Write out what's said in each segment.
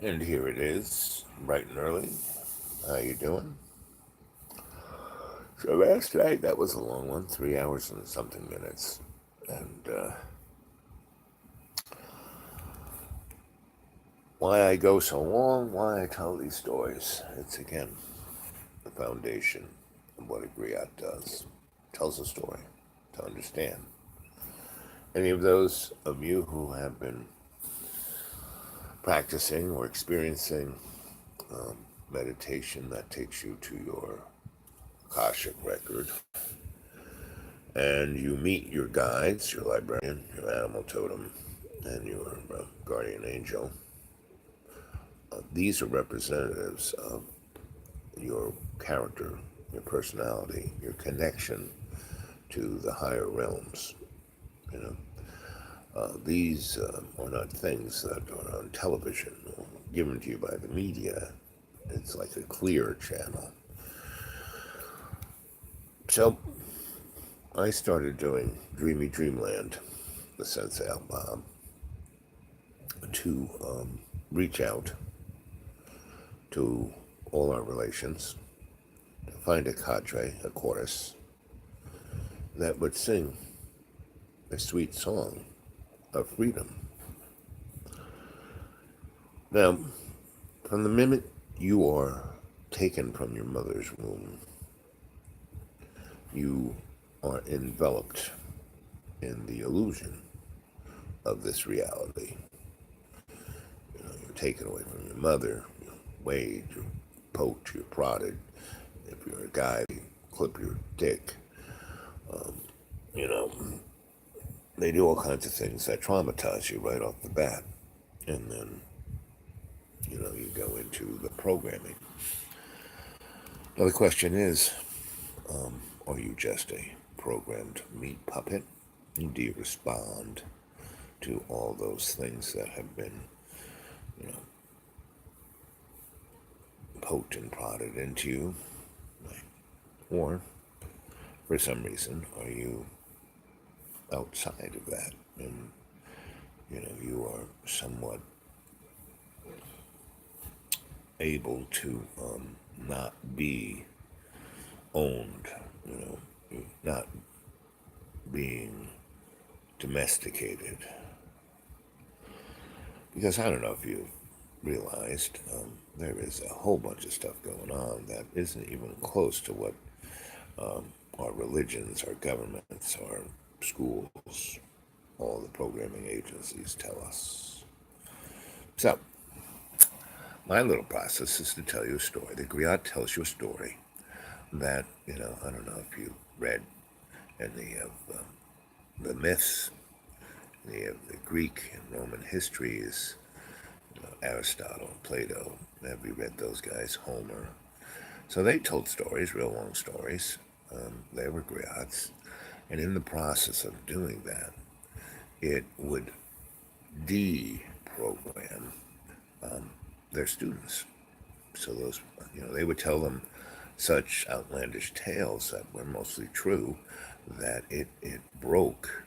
And here it is, bright and early. How you doing? So last night, that was a long one, 3 hours and something minutes. And why I go so long, why I tell these stories, it's again the foundation of what a griot does. Tells a story to understand. Any of those of you who have been practicing or experiencing meditation, that takes you to your Akashic record, and you meet your guides, your librarian, your animal totem, and your guardian angel. These are representatives of your character, your personality, your connection to the higher realms. You know, these are not things that are on television or given to you by the media. It's like a clear channel. So I started doing Dreamy Dreamland, the Sensei Bob, to reach out to all our relations, to find a cadre, a chorus, that would sing a sweet song of freedom. Now, from the minute you are taken from your mother's womb, you are enveloped in the illusion of this reality. You're taken away from your mother, you're weighed, you're poked, you're prodded. If you're a guy, they clip your dick. You know, they do all kinds of things that traumatize you right off the bat. And then, you go into the programming. Now, the question is, are you just a programmed meat puppet? Do you respond to all those things that have been, you know, poked and prodded into you? Or, for some reason, are you outside of that? And, you are somewhat able to not be owned, not being domesticated. Because I don't know if you've realized, there is a whole bunch of stuff going on that isn't even close to what our religions, our governments, our schools, all the programming agencies tell us. So, my little process is to tell you a story. The griot tells you a story that, I don't know if you read any of the myths, any of the Greek and Roman histories, Aristotle, Plato. Have you read those guys? Homer. So they told stories, real long stories. They were griots. And in the process of doing that, it would deprogram their students. So those, they would tell them such outlandish tales that were mostly true that it broke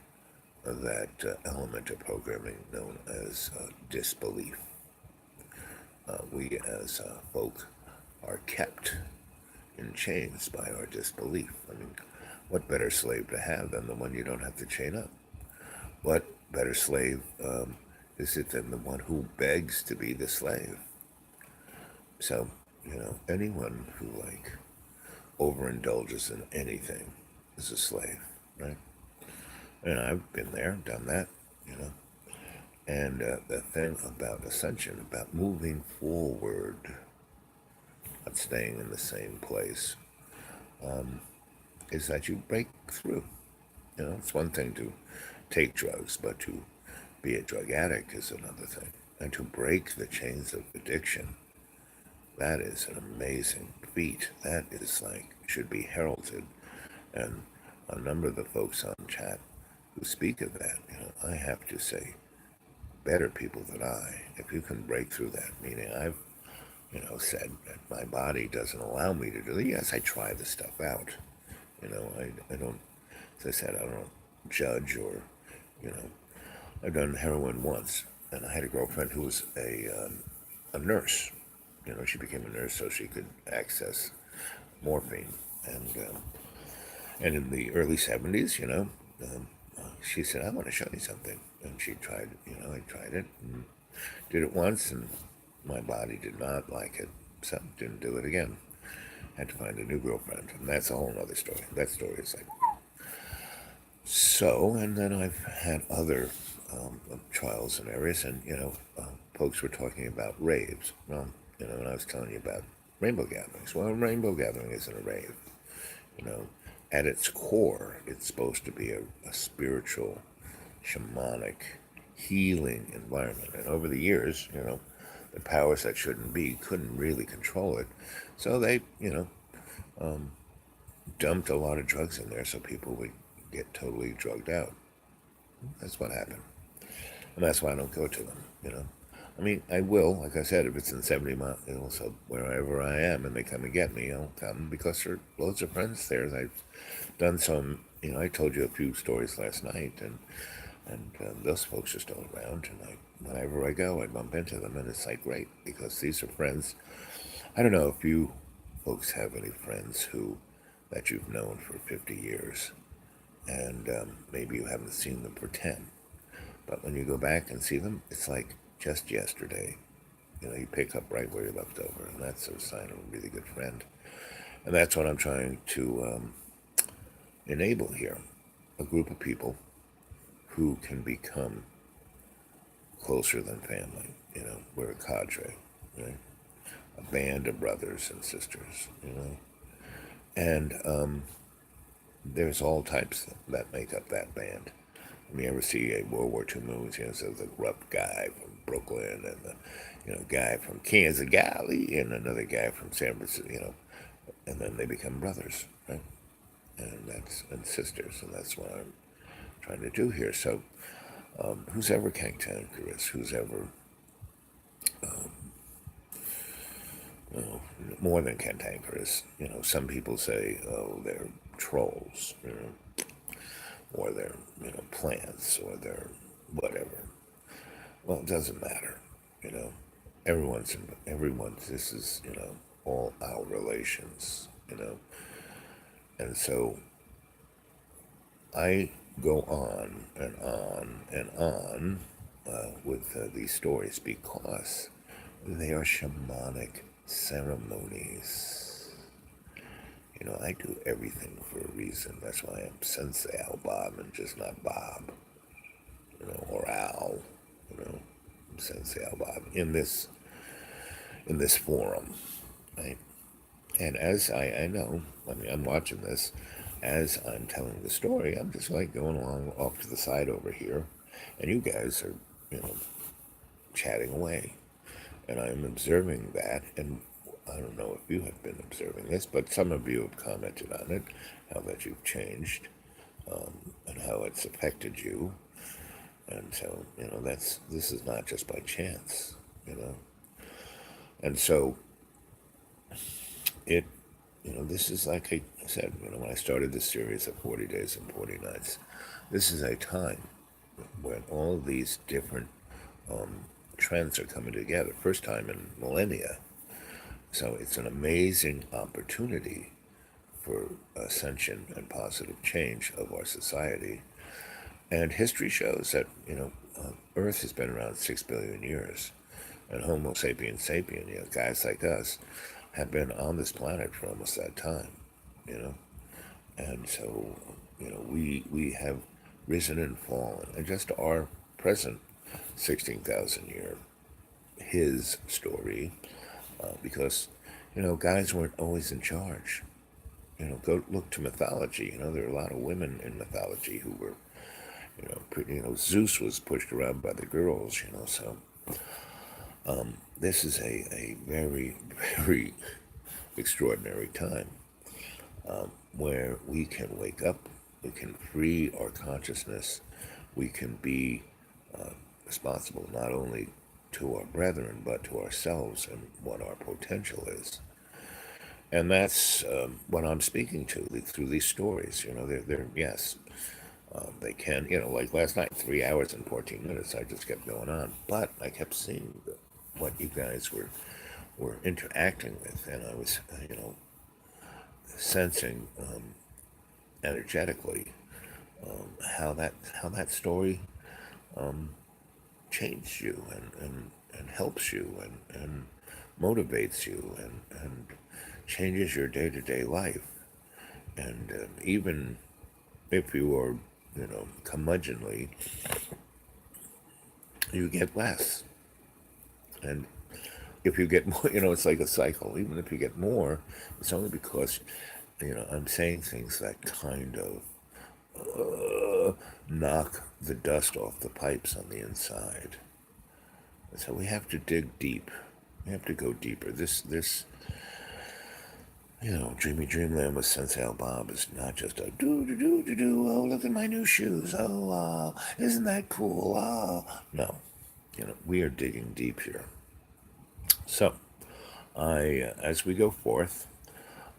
that element of programming known as disbelief. We as folk are kept in chains by our disbelief. I mean, what better slave to have than the one you don't have to chain up? What better slave is it than the one who begs to be the slave? So, anyone who overindulges in anything is a slave, right? And I've been there, done that, you know. And the thing about ascension, about moving forward, not staying in the same place, is that you break through. It's one thing to take drugs, but to be a drug addict is another thing. And to break the chains of addiction, that is an amazing feat. That is should be heralded. And a number of the folks on chat who speak of that, I have to say, better people than I, if you can break through that, meaning I've, said that my body doesn't allow me to do it. Yes, I try the stuff out. I don't, as I said, I don't judge or, I've done heroin once, and I had a girlfriend who was a a nurse. She became a nurse so she could access morphine. And and in the early 70s, she said, "I want to show you something." And she tried, I tried it and did it once, and my body did not like it, so didn't do it again. Had to find a new girlfriend, and that's a whole other story. That story is like so. And then I've had other trials and errors, and folks were talking about raves. Well, and I was telling you about rainbow gatherings. Well, a rainbow gathering isn't a rave. You know, at its core, it's supposed to be a spiritual, shamanic, healing environment. And over the years, the powers that shouldn't be couldn't really control it, so they, dumped a lot of drugs in there so people would get totally drugged out. That's what happened. And that's why I don't go to them. I mean, I will, like I said, if it's in 70 miles, so wherever I am and they come and get me, I'll come because there are loads of friends there. I've done some, I told you a few stories last night, and those folks are still around, and whenever I go, I bump into them, and it's like great because these are friends. I don't know if you folks have any friends that you've known for 50 years, and maybe you haven't seen them for 10. But when you go back and see them, it's like just yesterday. You pick up right where you left over, and that's a sign of a really good friend. And that's what I'm trying to enable here. A group of people who can become closer than family. We're a cadre, right? A band of brothers and sisters. And there's all types that make up that band. You ever see a World War II movies? So the rough guy from Brooklyn and the guy from Kansas Valley and another guy from San Francisco. And then they become brothers, right? And sisters, and that's what I'm trying to do here. So, who's ever cantankerous, who's ever more than cantankerous. Some people say, oh, they're trolls, or they're plants, or they're whatever. Well, it doesn't matter, you know. Everyone's. This is all our relations. And so I go on and on and on with these stories because they are shamanic ceremonies. I do everything for a reason. That's why I'm Sensei Al Bob and just not Bob, or Al, I'm Sensei Al Bob in this forum, right? And as I know, I'm watching this, as I'm telling the story, I'm just like going along off to the side over here, and you guys are, chatting away. And I'm observing that, and I don't know if you have been observing this, but some of you have commented on it, how that you've changed, and how it's affected you. And so, this is not just by chance. And so, this is like I said, when I started this series of 40 Days and 40 Nights, this is a time when all these different trends are coming together. First time in millennia. So it's an amazing opportunity for ascension and positive change of our society. And history shows that, Earth has been around 6 billion years. And Homo sapiens sapien, guys like us, have been on this planet for almost that time. And so, we have risen and fallen. And just our present 16,000 year his story, because, guys weren't always in charge. Go look to mythology. There are a lot of women in mythology who were, pretty, Zeus was pushed around by the girls. So this is a very, very extraordinary time where we can wake up, we can free our consciousness, we can be responsible not only to our brethren, but to ourselves and what our potential is. And that's what I'm speaking to through these stories. They're yes, they can, like last night, 3 hours and 14 minutes, I just kept going on. But I kept seeing what you guys were interacting with, and I was, sensing energetically how that story changed you and helps you and motivates you and changes your day-to-day life. And even if you are, curmudgeonly, you get less. And if you get more, it's like a cycle. Even if you get more, it's only because, I'm saying things that kind of knock the dust off the pipes on the inside. And so we have to dig deep. We have to go deeper. This Dreamy Dreamland with Sensei Bob is not just a do. Oh, look at my new shoes. Oh, isn't that cool? Oh, no. We are digging deep here. So, as we go forth,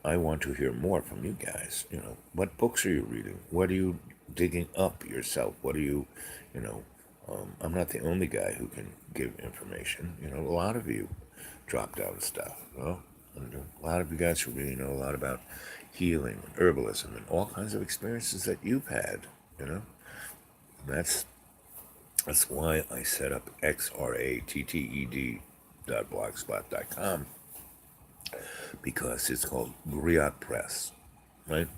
I want to hear more from you guys. What books are you reading? What are you digging up yourself? What are you, you know, I'm not the only guy who can give information. A lot of you dropped out of stuff. And a lot of you guys who really know a lot about healing and herbalism and all kinds of experiences that you've had. And that's why I set up xratted.blogspot.com, because it's called Griot Press, right?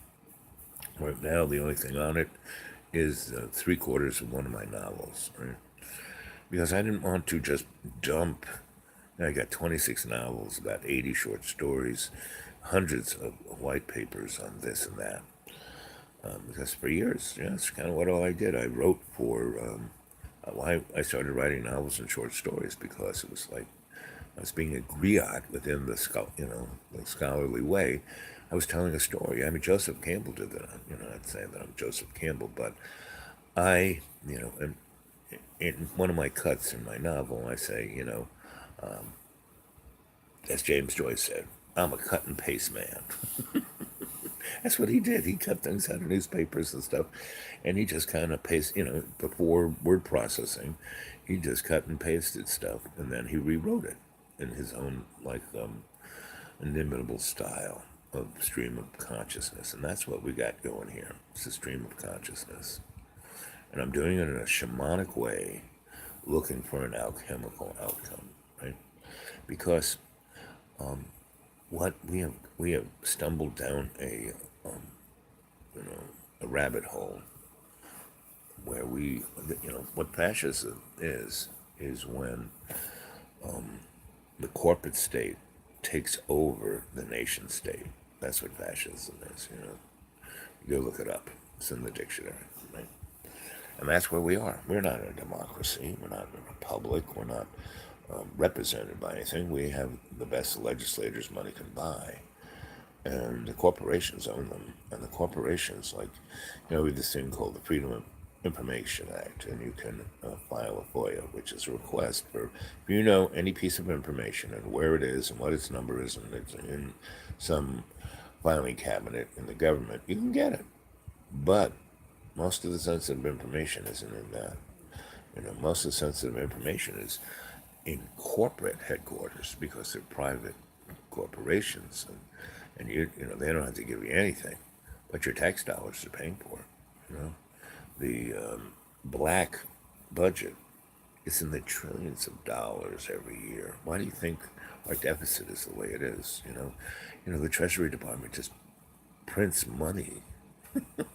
Right now, the only thing on it is three-quarters of one of my novels, right? Because I didn't want to just dump. I got 26 novels, about 80 short stories, hundreds of white papers on this and that. Because for years, that's kind of what all I did. I wrote for. I started writing novels and short stories because it was like I was being a griot within the the scholarly way. I was telling a story. I mean, Joseph Campbell did that. I'd say that I'm Joseph Campbell, but I, in one of my cuts in my novel, I say, as James Joyce said, I'm a cut and paste man. That's what he did. He cut things out of newspapers and stuff, and he just kind of before word processing, he just cut and pasted stuff, and then he rewrote it in his own, like, inimitable style of stream of consciousness. And that's what we got going here. It's a stream of consciousness. And I'm doing it in a shamanic way, looking for an alchemical outcome, right? Because what we have stumbled down a rabbit hole where what fascism is when the corporate state takes over the nation state. That's what fascism is. You go look it up. It's in the dictionary, right? And that's where we are. We're not a democracy. We're not a republic. We're not represented by anything. We have the best legislators money can buy. And the corporations own them. And the corporations, like, we have this thing called the Freedom of Information Act, and you can file a FOIA, which is a request for, if you know any piece of information and where it is and what its number is, and it's in some filing cabinet in the government, you can get it. But most of the sensitive information isn't in that. Most of the sensitive information is in corporate headquarters because they're private corporations, and they don't have to give you anything, but your tax dollars are paying for it. The black budget is in the trillions of dollars every year. Why do you think our deficit is the way it is? The Treasury Department just prints money.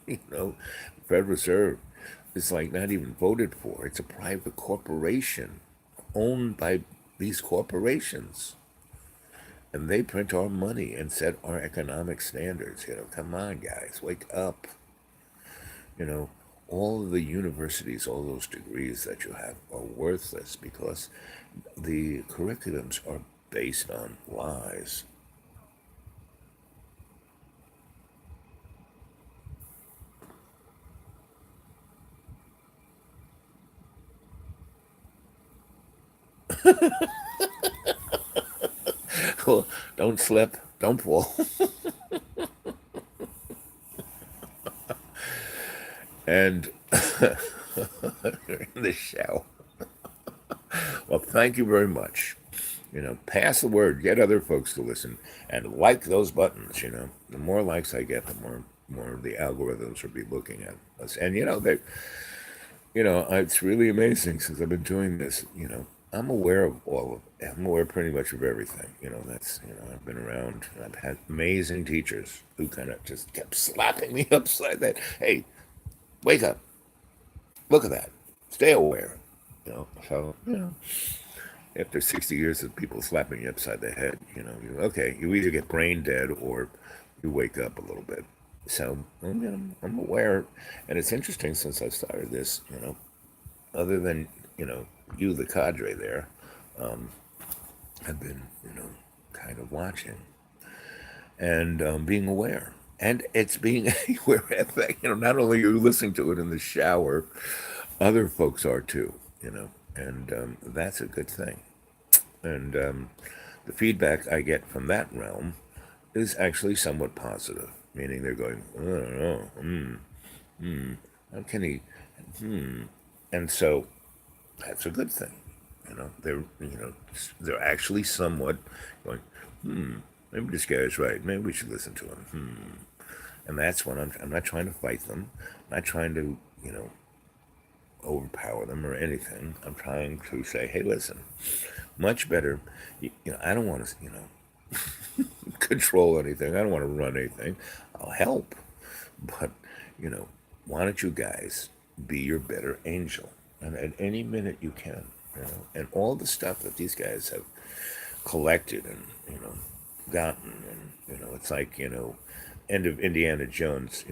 The Federal Reserve is like not even voted for. It's a private corporation owned by these corporations. And they print our money and set our economic standards. Come on, guys, wake up. All of the universities, all those degrees that you have are worthless because the curriculums are based on lies. Well, don't slip, don't fall. And in the shower. Well, thank you very much. pass the word, get other folks to listen, and like those buttons. The more likes I get, the more the algorithms will be looking at us. And it's really amazing since I've been doing this. I'm aware of I'm aware pretty much of everything. I've been around. I've had amazing teachers who kind of just kept slapping me upside that. Hey, wake up! Look at that! Stay aware. So after 60 years of people slapping you upside the head, you either get brain dead or you wake up a little bit. So I'm aware, and it's interesting since I started this. Other than you, the cadre there, um, have been kind of watching and being aware, and it's being aware. Not only are you listening to it in the shower, other folks are too. And that's a good thing. And the feedback I get from that realm is actually somewhat positive, meaning they're going, oh, I don't know, how can he, and so that's a good thing. They're actually somewhat going, maybe this guy's right. Maybe we should listen to him. And that's when I'm not trying to fight them, I'm not trying to, overpower them or anything. I'm trying to say, hey, listen, much better. I don't want to, control anything. I don't want to run anything. I'll help. But, why don't you guys be your better angel? And at any minute you can, and all the stuff that these guys have collected and, gotten. And, it's like, end of Indiana Jones,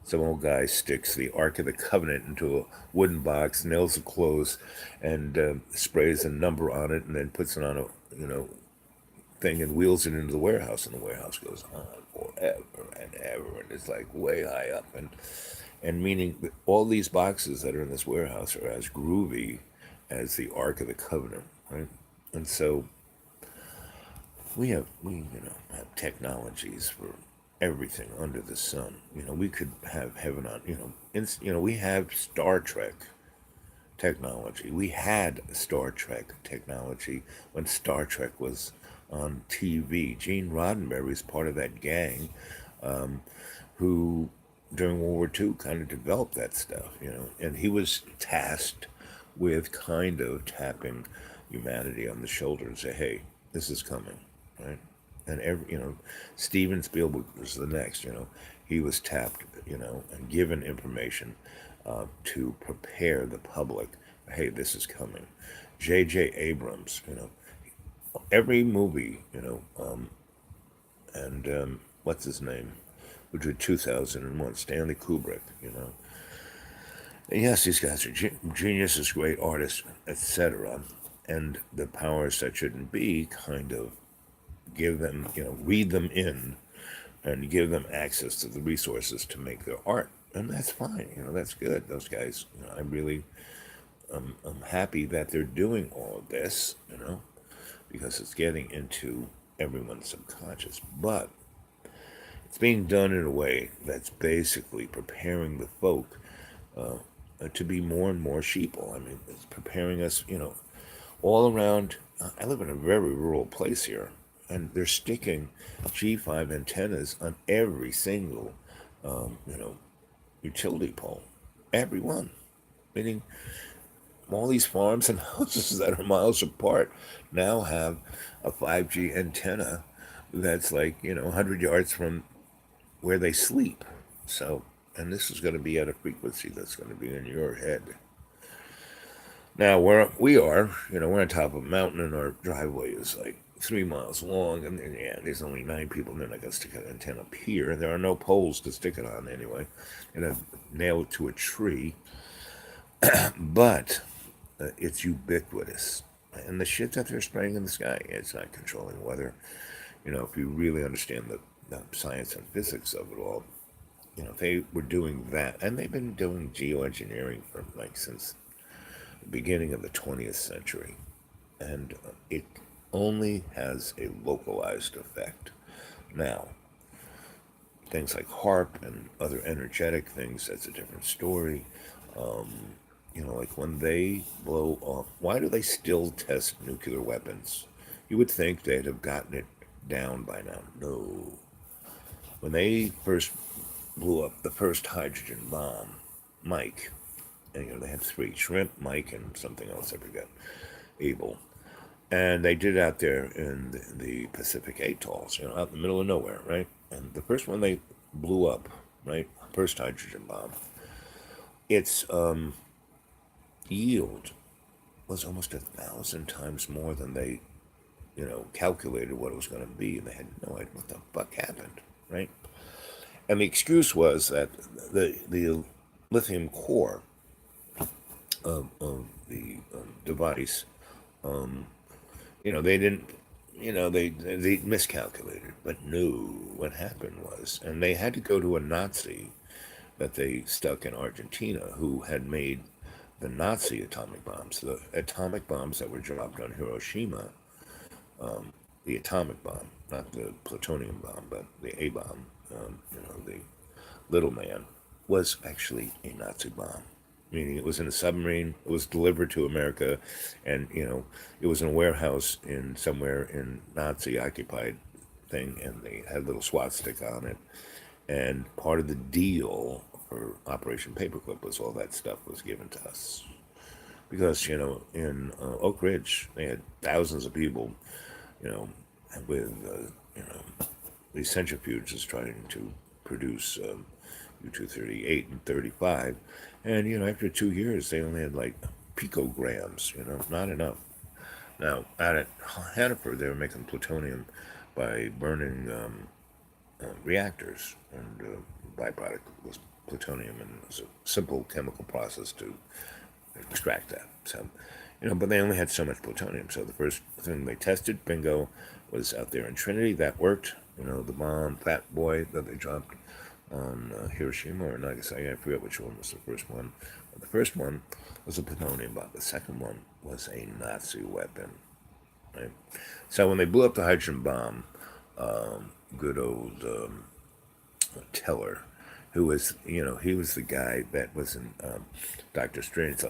some old guy sticks the Ark of the Covenant into a wooden box, nails it closed, and sprays a number on it, and then puts it on a, thing and wheels it into the warehouse, and the warehouse goes on forever and ever, and it's like way high up, and meaning that all these boxes that are in this warehouse are as groovy as the Ark of the Covenant, right? And so we have technologies for everything under the sun. We could have heaven on. We have Star Trek technology. We had Star Trek technology when Star Trek was on TV. Gene Roddenberry was part of that gang who, during World War II, kind of developed that stuff, and he was tasked with kind of tapping humanity on the shoulder and say, hey, this is coming, right? And Steven Spielberg was the next, he was tapped, and given information to prepare the public. Hey, this is coming. J.J. Abrams, every movie, and what's his name, who did 2001, Stanley Kubrick, And yes, these guys are geniuses, great artists, etc. And the powers that shouldn't be kind of give them, read them in and give them access to the resources to make their art. And that's fine, that's good. Those guys, I really, I'm happy that they're doing all of this, because it's getting into everyone's subconscious. But it's being done in a way that's basically preparing the folk to be more and more sheeple. I mean, it's preparing us, all around. I live in a very rural place here, and they're sticking G5 antennas on every single, utility pole. Every one. Meaning, all these farms and houses that are miles apart now have a 5G antenna that's like, 100 yards from where they sleep. So, and this is going to be at a frequency that's going to be in your head. Now, where we are, we're on top of a mountain, and our driveway is like 3 miles long, and there's only 9 people, and they're not going to stick an antenna up here. There are no poles to stick it on anyway, and nail it to a tree. But it's ubiquitous. And the shit that they're spraying in the sky, it's not controlling weather. If you really understand the science and physics of it all, if they were doing that, and they've been doing geoengineering for since the beginning of the 20th century, and it only has a localized effect. Now, things like HARP and other energetic things, that's a different story. Like when they blow off, why do they still test nuclear weapons You would think they'd have gotten it down by now. No. When they first blew up the first hydrogen bomb, Mike, and they had three: Shrimp, Mike, and something else I forget, Abel. And they did it out there in the Pacific atolls, out in the middle of nowhere, right? And the first one they blew up, right? First hydrogen bomb. Its yield was almost 1,000 times more than they, calculated what it was going to be, and they had no idea what the fuck happened, right? And the excuse was that the lithium core of the device, they didn't, they miscalculated. But no, what happened was, and they had to go to a Nazi that they stuck in Argentina who had made the Nazi atomic bombs, the atomic bombs that were dropped on Hiroshima, the atomic bomb, not the plutonium bomb, but the A bomb, the little man, was actually a Nazi bomb. Meaning it was in a submarine, it was delivered to America, and, it was in a warehouse in somewhere in Nazi occupied thing, and they had a little swastika on it. And part of the deal for Operation Paperclip was all that stuff was given to us. Because, in Oak Ridge, they had thousands of people, you know, with, these centrifuges trying to produce U-238 and 35. And, after 2 years, they only had like picograms, not enough. Now, out at Hannaford, they were making plutonium by burning reactors, and byproduct was plutonium, and it was a simple chemical process to extract that. So, but they only had so much plutonium. So the first thing they tested, bingo, was out there in Trinity. That worked. The bomb, Fat Boy, that they dropped on Hiroshima or Nagasaki. I forget which one was the first one. But the first one was a plutonium bomb. The second one was a Nazi weapon. Right? So when they blew up the hydrogen bomb, good old Teller, who was, he was the guy that was in Doctor Strange,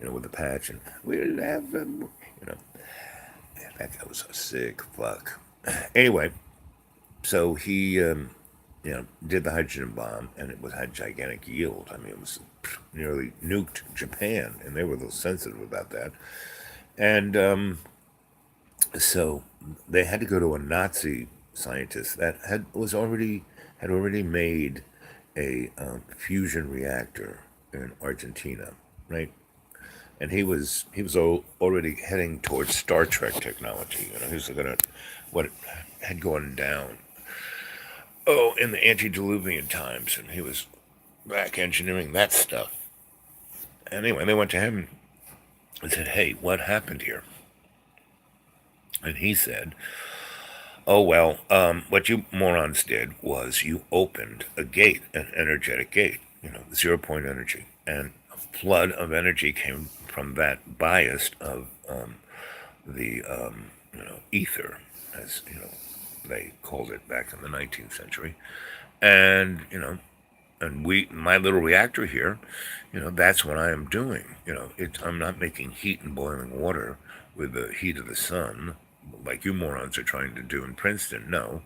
with the patch, and we'll have them, that guy was a sick fuck. Anyway, so he, did the hydrogen bomb, and it had gigantic yield. I mean, it was nearly nuked Japan, and they were a little sensitive about that. And so they had to go to a Nazi scientist that had already made a fusion reactor in Argentina, right? And he was already heading towards Star Trek technology. He was looking at what had gone down. Oh, in the antediluvian times, and he was back engineering that stuff. Anyway, they went to him and said, "Hey, what happened here?" And he said, "Oh, well, what you morons did was you opened a gate, an energetic gate, 0 point energy. And a flood of energy came from that bias of the, ether, as, they called it back in the 19th century. And, and my little reactor here, that's what I am doing. I'm not making heat and boiling water with the heat of the sun, like you morons are trying to do in Princeton. No,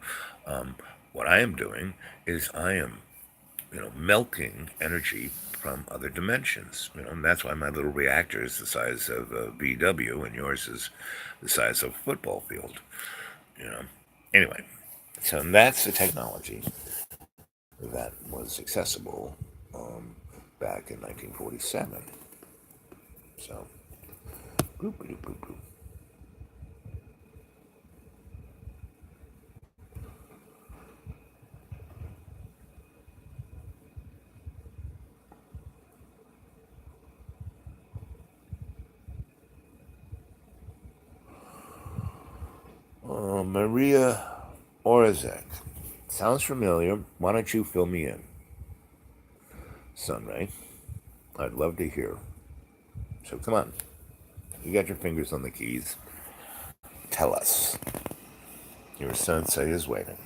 what I am doing is I am, melting energy from other dimensions. And that's why my little reactor is the size of a VW, and yours is the size of a football field. Anyway, so that's the technology that was accessible back in 1947. So, boop, boop, boop, boop. Maria Orzek. Sounds familiar. Why don't you fill me in? Sunray. I'd love to hear. So come on. You got your fingers on the keys. Tell us. Your sensei is waiting.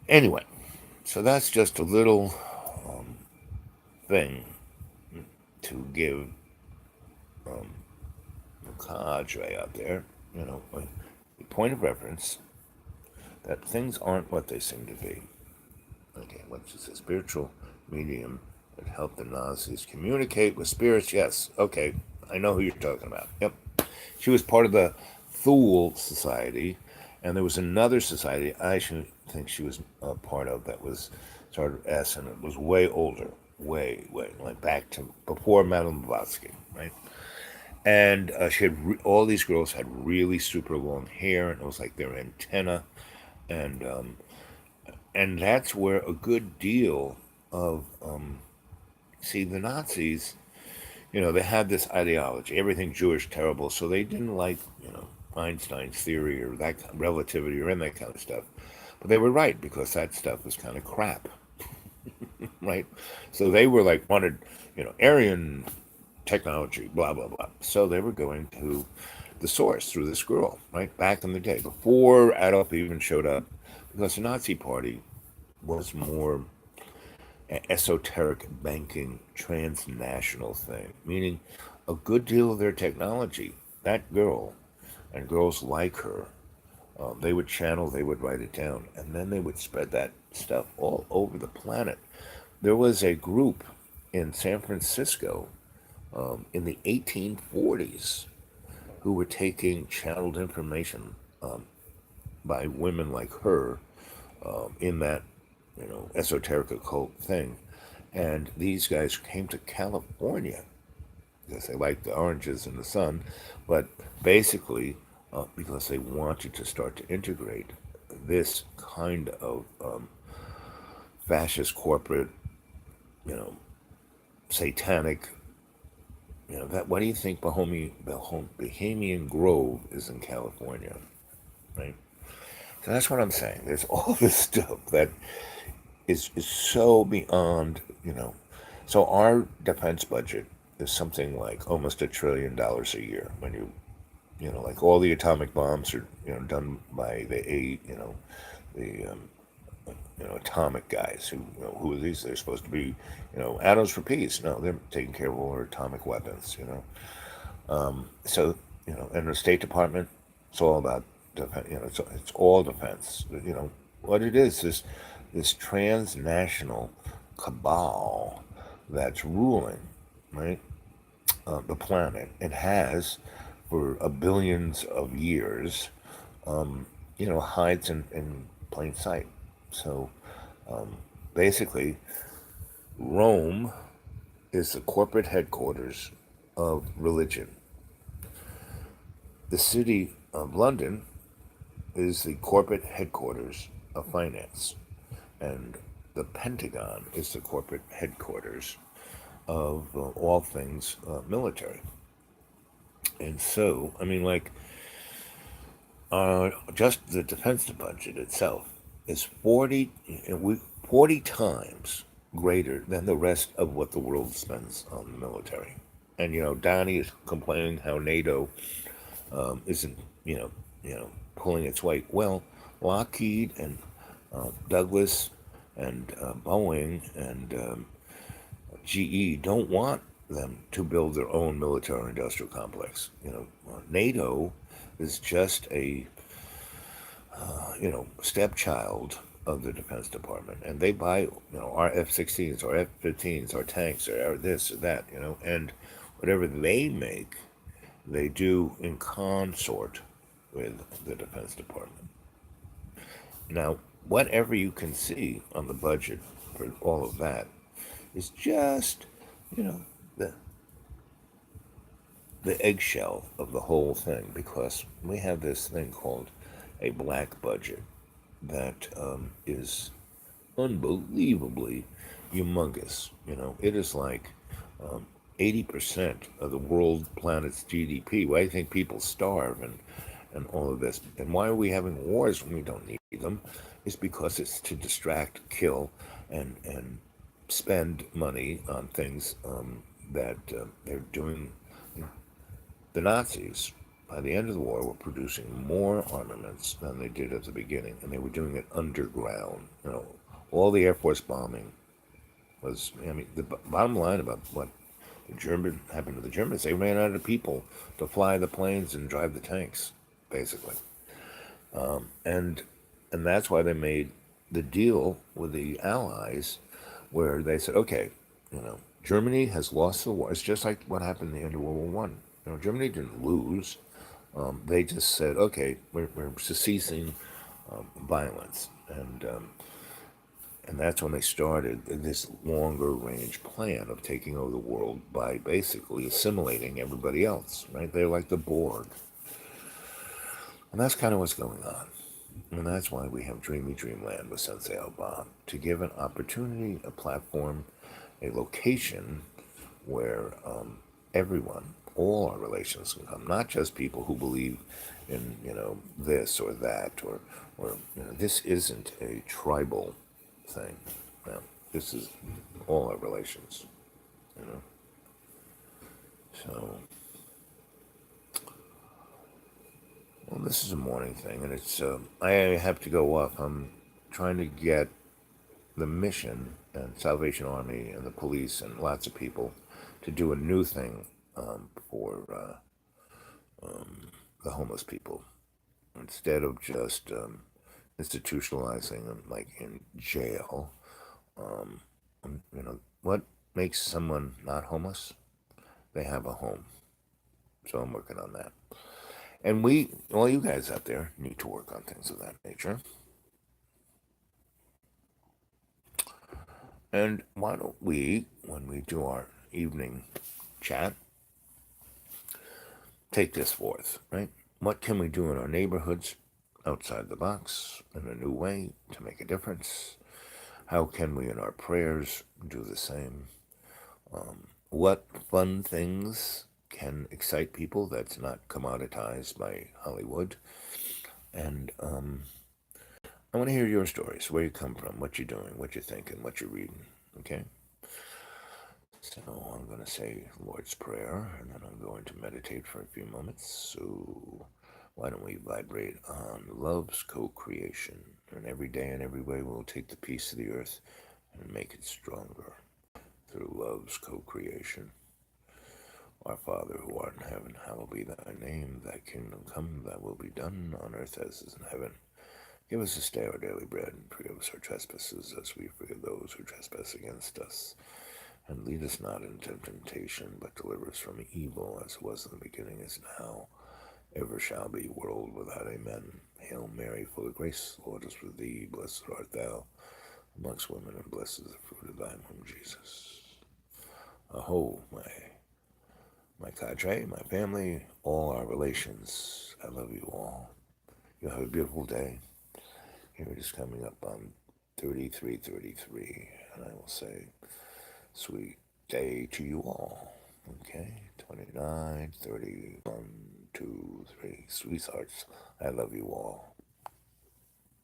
Anyway, so that's just a little thing to give the cadre out there, a point of reference that things aren't what they seem to be. Okay, what's this? A spiritual medium that helped the Nazis communicate with spirits? Yes. Okay, I know who you're talking about. Yep. She was part of the Thule Society, and there was another society I should think she was a part of that was started S, and it was way older, way, like back to before Madame Blavatsky, right? And she had all these girls had really super long hair, and it was like their antenna, and that's where a good deal of see the Nazis, they had this ideology, everything Jewish terrible, so they didn't like Einstein's theory or that relativity or any that kind of stuff. But they were right because that stuff was kind of crap, right? So they were like wanted, Aryan technology, blah blah blah. So they were going to the source through this girl, right? Back in the day, before Adolf even showed up, because the Nazi Party was more an esoteric banking transnational thing, meaning a good deal of their technology, that girl and girls like her, they would channel, they would write it down, and then they would spread that stuff all over the planet. There was a group in San Francisco in the 1840s who were taking channeled information by women like her in that esoteric occult thing. And these guys came to California because they liked the oranges and the sun, but basically because they wanted to start to integrate this kind of fascist corporate, you know, satanic, that. What do you think Bohemian Grove is in California, right? So that's what I'm saying. There's all this stuff that is so beyond, So our defense budget is something like almost $1 trillion a year. When like all the atomic bombs are, done by the atomic guys who are these? They're supposed to be, atoms for peace. No, they're taking care of all our atomic weapons. So, and the State Department, it's all about defense. It's all defense. What it is this transnational cabal that's ruling, right, the planet. It has for a billions of years, hides in plain sight. So basically, Rome is the corporate headquarters of religion. The city of London is the corporate headquarters of finance. And the Pentagon is the corporate headquarters of all things military. And so, I mean, like, just the defense budget itself is 40 times greater than the rest of what the world spends on the military. And Donnie is complaining how NATO isn't pulling its weight. Well, Lockheed and Douglas and Boeing and GE don't want them to build their own military-industrial complex. NATO is just a stepchild of the Defense Department, and they buy our F-16s, our F-15s, our tanks, or this or that, and whatever they make, they do in consort with the Defense Department. Now, whatever you can see on the budget for all of that is just, the eggshell of the whole thing, because we have this thing called a black budget that is unbelievably humongous. It is like 80% of the world planet's GDP. Why do you think people starve and all of this? And why are we having wars when we don't need them? Is because it's to distract, kill, and spend money on things that they're doing. The Nazis by the end of the war, were producing more armaments than they did at the beginning, and they were doing it underground. All the Air Force bombing was, I mean, the bottom line about what the German happened to the Germans, they ran out of people to fly the planes and drive the tanks, basically. And that's why they made the deal with the Allies, where they said, okay, Germany has lost the war. It's just like what happened in the end of World War One. Germany didn't lose. They just said, okay, we're ceasing violence, and that's when they started this longer range plan of taking over the world by basically assimilating everybody else. Right? They're like the Borg, and that's kind of what's going on. And that's why we have Dreamy Dreamland with Sensei Alban, to give an opportunity, a platform, a location where everyone, all our relations can come, not just people who believe in, this or that, or this isn't a tribal thing. No, this is all our relations, you know. So, well, this is a morning thing, and it's, I have to go up. I'm trying to get the mission and Salvation Army and the police and lots of people to do a new thing for the homeless people, instead of just institutionalizing them like in jail. What makes someone not homeless? They have a home. So I'm working on that. And all you guys out there, need to work on things of that nature. And why don't we, when we do our evening chat, take this forth, right? What can we do in our neighborhoods outside the box in a new way to make a difference? How can we in our prayers do the same? What fun things can excite people that's not commoditized by Hollywood? And I want to hear your stories, where you come from, what you're doing, what you're thinking, what you're reading, okay? So I'm going to say Lord's Prayer, and then I'm going to meditate for a few moments. So why don't we vibrate on love's co-creation? And every day and every way we'll take the peace of the earth and make it stronger through love's co-creation. Our Father who art in heaven, hallowed be thy name. Thy kingdom come, thy will be done on earth as is in heaven. Give us this day our daily bread, and forgive us our trespasses as we forgive those who trespass against us. And lead us not into temptation, but deliver us from evil, as it was in the beginning, is now, ever shall be, world without amen. Hail Mary, full of grace, the Lord is with thee. Blessed art thou amongst women, and blessed is the fruit of thy womb, Jesus. Aho, my cadre, my family, all our relations. I love you all. You have a beautiful day. Here it is coming up on 3333, and I will say, sweet day to you all. Okay, 29, 30, 1, 2, 3. Sweethearts, I love you all.